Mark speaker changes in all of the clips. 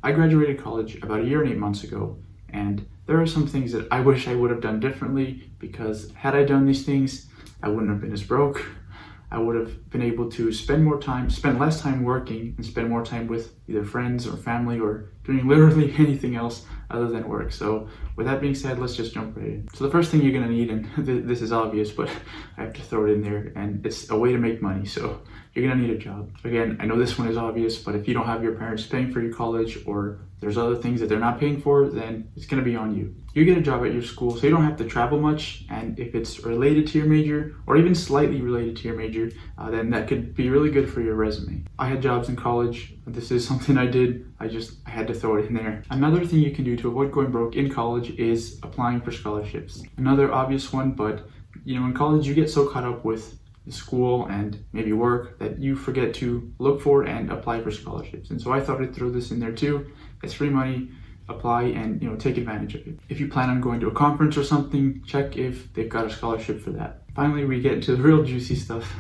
Speaker 1: I graduated college about a year and 8 months ago, and there are some things that I wish I would have done differently, because had I done these things, I wouldn't have been as broke. I would have been able to spend less time working and spend more time with either friends or family or doing literally anything else other than work. So with that being said, let's just jump right in. So the first thing you're gonna need, and this is obvious, but I have to throw it in there, and it's a way to make money. So you're gonna need a job. Again, I know this one is obvious, but if you don't have your parents paying for your college, or there's other things that they're not paying for, then it's gonna be on you. You get a job at your school so you don't have to travel much, and if it's related to your major or even slightly related to your major, then that could be really good for your resume. I had jobs in college. This is something I did. I had to throw it in there. Another thing you can do to avoid going broke in college is applying for scholarships. Another obvious one, but in college you get so caught up with school and maybe work that you forget to look for and apply for scholarships. And so I thought I'd throw this in there too. It's free money. Apply and take advantage of it. If you plan on going to a conference or something, check if they've got a scholarship for that. Finally, we get into the real juicy stuff.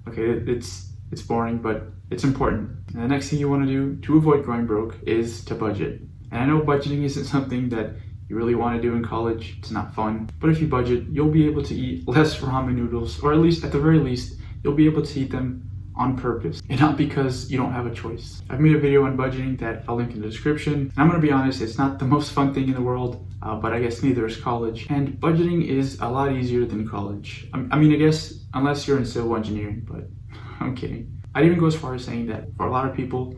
Speaker 1: Okay, it's boring, but it's important. And the next thing you want to do to avoid going broke is to budget. And I know budgeting isn't something that you really want to do in college. It's not fun. But if you budget, you'll be able to eat less ramen noodles, or at the very least, you'll be able to eat them on purpose and not because you don't have a choice. I've made a video on budgeting that I'll link in the description. And I'm gonna be honest, it's not the most fun thing in the world, but I guess neither is college. And budgeting is a lot easier than college. I guess unless you're in civil engineering, but I'm kidding. I'd even go as far as saying that for a lot of people,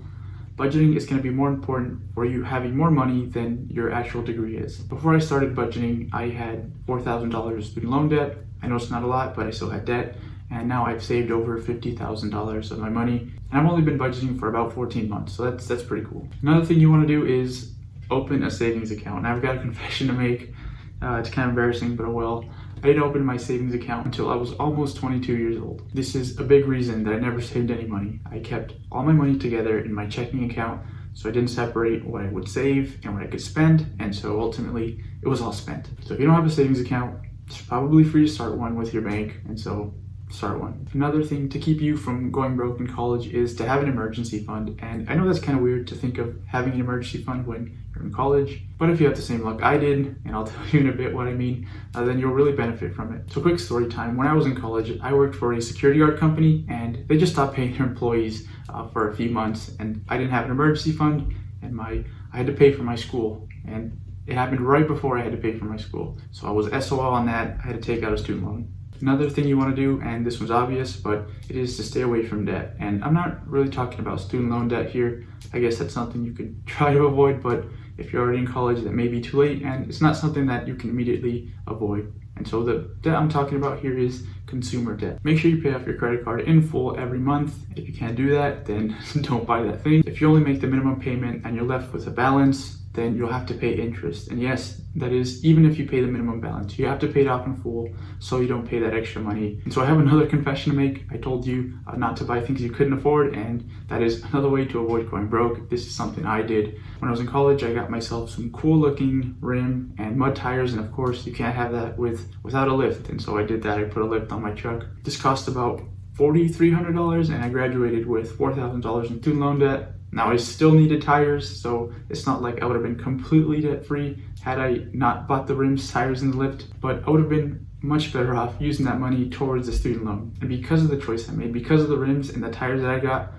Speaker 1: budgeting is going to be more important for you having more money than your actual degree is. Before I started budgeting, I had $4,000 student loan debt. I know it's not a lot, but I still had debt. And now I've saved over $50,000 of my money. And I've only been budgeting for about 14 months, so that's pretty cool. Another thing you want to do is open a savings account. And I've got a confession to make. It's kind of embarrassing, but oh well. I didn't open my savings account until I was almost 22 years old. This is a big reason that I never saved any money. I kept all my money together in my checking account, so I didn't separate what I would save and what I could spend, and so ultimately it was all spent. So if you don't have a savings account, it's probably free to start one with your bank, and so start one. Another thing to keep you from going broke in college is to have an emergency fund. And I know that's kind of weird to think of having an emergency fund when you're in college, but if you have the same luck I did, and I'll tell you in a bit what I mean, then you'll really benefit from it. So quick story time. When I was in college, I worked for a security guard company, and they just stopped paying their employees for a few months, and I didn't have an emergency fund, and I had to pay for my school, and it happened right before I had to pay for my school. So I was SOL on that. I had to take out a student loan. Another thing you want to do, and this one's obvious, but it is to stay away from debt. And I'm not really talking about student loan debt here. I guess that's something you could try to avoid, but if you're already in college, that may be too late, and it's not something that you can immediately avoid. And so the debt I'm talking about here is consumer debt. Make sure you pay off your credit card in full every month. If you can't do that, then don't buy that thing. If you only make the minimum payment and you're left with a balance, then you'll have to pay interest. And yes, that is even if you pay the minimum balance. You have to pay it off in full so you don't pay that extra money. And so I have another confession to make. I told you not to buy things you couldn't afford, and that is another way to avoid going broke. This is something I did. When I was in college, I got myself some cool looking rim and mud tires, and of course you can't have that without a lift. And so I did that. I put a lift on my truck. This cost about $4,300, and I graduated with $4,000 in student loan debt. Now I still needed tires, so it's not like I would have been completely debt-free had I not bought the rims, tires, and the lift, but I would have been much better off using that money towards the student loan. And because of the choice I made, because of the rims and the tires that I got,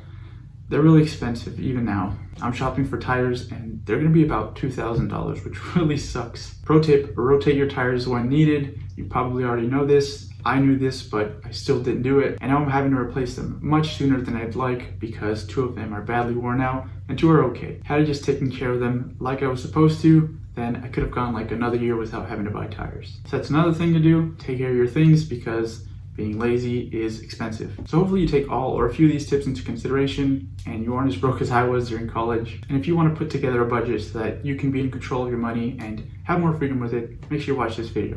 Speaker 1: they're really expensive even now. I'm shopping for tires and they're gonna be about $2,000, which really sucks. Pro tip, rotate your tires when needed. You probably already know this. I knew this, but I still didn't do it. And now I'm having to replace them much sooner than I'd like because 2 of them are badly worn out and 2 are okay. Had I just taken care of them like I was supposed to, then I could have gone like another year without having to buy tires. So that's another thing to do. Take care of your things because being lazy is expensive. So hopefully you take all or a few of these tips into consideration and you aren't as broke as I was during college. And if you want to put together a budget so that you can be in control of your money and have more freedom with it, make sure you watch this video.